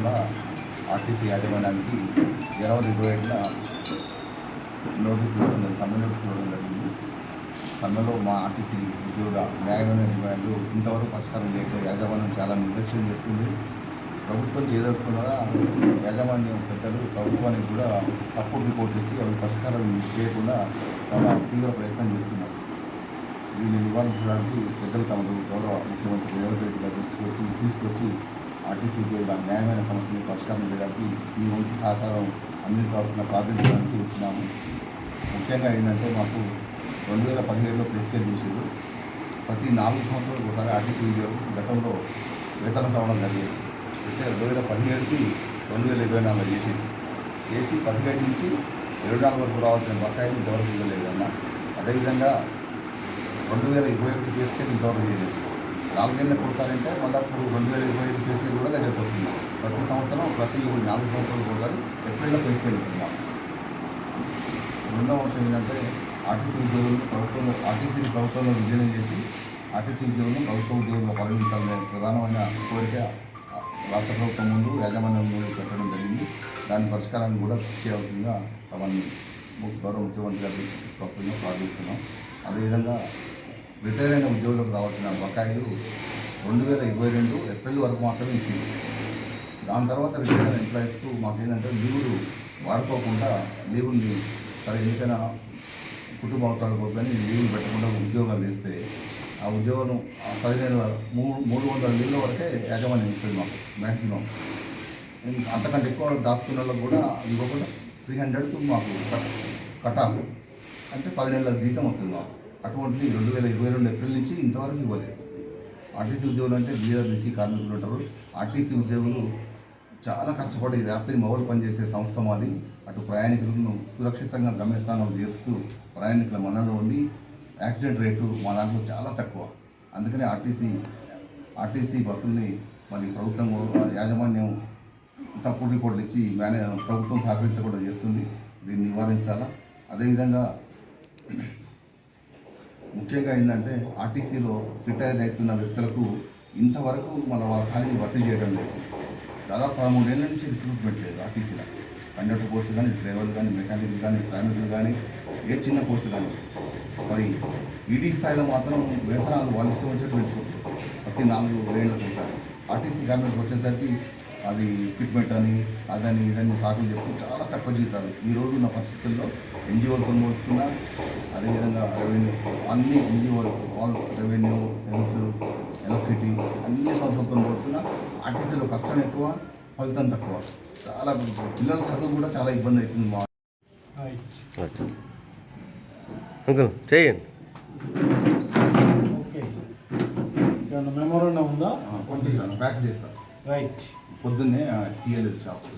సందర్భంగా ఆర్టీసీ యాజమాన్యానికి జనవరి 27న నోటీస్ ఇవ్వడం సమ్మె నోటీస్ ఇవ్వడం జరిగింది. సమ్మెలో మా ఆర్టీసీ ఉద్యోగుల న్యాయమైన డిమాండ్లు ఇంతవరకు పరిష్కారం చేయలేదు. యాజమాన్యం చాలా నిర్లక్ష్యం చేస్తుంది. ప్రభుత్వం చేయదలుచుకున్నారా యాజమాన్యం పెద్దలు ప్రభుత్వానికి కూడా తప్పుడు రిపోర్ట్ ఇచ్చి అవి పరిష్కారం చేయకుండా చాలా తీవ్ర ప్రయత్నం చేస్తున్నారు. దీన్ని నివారించడానికి పెద్దలు తమకు గౌరవ ముఖ్యమంత్రి రేవంత్ రెడ్డి గారి దృష్టికి తీసుకొచ్చి ఆర్టీసీ ఉద్యోగుల న్యాయమైన సమస్యని పరిష్కారం చేయడానికి మీ వంతు సహకారం అందించాల్సిన ప్రార్థించడానికి వచ్చినాము. ముఖ్యంగా ఏంటంటే మాకు 2017లో ప్రెస్కేజ్ చేసేది ప్రతి 4 సంవత్సరాలకు ఒకసారి ఆర్టీసీ ఉద్యోగులు గతంలో వేతన సవరణ జరిగేది. అయితే 2017కి 2024 చేసి 17 నుంచి 24 వరకు రావాల్సిన బకాయిలు ఇంతవరకు ఇవ్వలేదన్న. అదేవిధంగా 2021 ప్రెస్కేజ్ ఇంతవరకు చేయలేదు. 4 నెలలకు ఒకసారి అంటే మళ్ళీ ఇప్పుడు 2025 ప్రెస్కేజ్ కూడా దగ్గరికి వస్తుంది. ప్రతి సంవత్సరం ప్రతి 4 సంవత్సరాలకు ఒకసారి ఏప్రిల్లో ప్రెస్కేజ్ ఉంటున్నాం. రెండవ అంశం ఏంటంటే ఆర్టీసీని ప్రభుత్వంలో విలీనం చేసి ఆర్టీసీ ఉద్యోగులను ప్రభుత్వ ఉద్యోగులను పరిగణించాలనే ప్రధానమైన కోరిక రాష్ట్ర ప్రభుత్వం ముందు యాజమాన్యం ముందు పెట్టడం జరిగింది. దాని పరిష్కారాన్ని కూడా చేయాల్సిందిగా అవన్నీ గౌరవ ముఖ్యమంత్రి గారు తీసుకొస్తుందో ప్రార్థిస్తున్నాం. అదేవిధంగా రిటైర్ అయిన ఉద్యోగులకు రావాల్సిన బకాయిలు 2022 ఏప్రిల్ వరకు మాత్రమే ఇచ్చింది. దాని తర్వాత రిటైర్ అయిన ఎంప్లాయీస్కు మాకేంటంటే లీవులు వాడుకోకుండా లీవుల్ని సరే ఎందుకైనా కుటుంబ అవసరాల కోసమని లీవులు పెట్టకుండా ఉద్యోగాలు చేస్తే ఆ ఉద్యోగం 300 లీవ్ల వరకే యాజమాన్యం ఇస్తుంది మాకు మ్యాక్సిమం. అంతకంటే ఎక్కువ దాచుకున్న వాళ్ళకు కూడా ఇవ్వకుండా 300కు మాకు కట్ ఆఫ్ అంటే 10 నెలల జీతం వస్తుంది మాకు. అటువంటిది 2022 ఏప్రిల్ నుంచి ఇంతవరకు ఇవ్వలేదు. ఆర్టీసీ ఉద్యోగులు అంటే బీదర్కి కార్మికులు ఉంటారు. ఆర్టీసీ ఉద్యోగులు చాలా కష్టపడి రాత్రి మొగలు పనిచేసే సంస్థ మాది. అటు ప్రయాణికులను సురక్షితంగా గమ్యస్థానం చేరుస్తూ ప్రయాణికుల మన్ననలు ఉంది. యాక్సిడెంట్ రేటు మా దాంట్లో చాలా తక్కువ. అందుకని ఆర్టీసీ బస్సుల్ని మరి ప్రభుత్వం యాజమాన్యం తప్పుడు రిపోర్ట్లు ఇచ్చి ప్రభుత్వం సహకరించకుండా చేస్తుంది. దీన్ని నివారించాలా. అదేవిధంగా ముఖ్యంగా ఏంటంటే ఆర్టీసీలో రిటైర్ అవుతున్న వ్యక్తులకు ఇంతవరకు మళ్ళీ వాళ్ళ ఖాళీని భర్తీ చేయడం లేదు. దాదాపు 13 ఏళ్ళ నుంచి రిక్రూట్మెంట్ లేదు ఆర్టీసీలో. కండక్టర్ పోస్టులు కానీ, డ్రైవర్లు కానీ, మెకానిక్లు కానీ, శ్రామికులు కానీ, ఏ చిన్న పోస్టులు కానీ. మరి ఈడీ స్థాయిలో మాత్రం వేతనాలు వాళ్ళు ఇష్టం వచ్చినట్టు పెంచుకుంటారు ప్రతి 4 ఏళ్ళకు ఒకసారి. ఆర్టీసీ కార్మికులకు వచ్చేసరికి అది ఫిట్మెంట్ అని అదని ఇదని సాకులు చెప్తూ చాలా తక్కువ జీతాలు. ఈరోజు ఉన్న పరిస్థితుల్లో ఎన్జిఓలతో పోల్చుకున్నా, అదేవిధంగా రెవెన్యూ అన్ని ఎన్జిఓలు ఆల్ రెవెన్యూ, హెల్త్, ఎలక్ట్రిసిటీ అన్ని సంస్థలతో పోల్చుకున్నా ఆర్టీసీలో కష్టం ఎక్కువ, ఫలితం తక్కువ. చాలా పిల్లల చదువు కూడా చాలా ఇబ్బంది అవుతుంది. మా చేయండి. ఓకే, మెమోరాండం ఉందా? పంపిస్తాను, ఫ్యాక్స్ చేస్తాను. రైట్. పొద్దున్నే టీఎల్ షాప్స్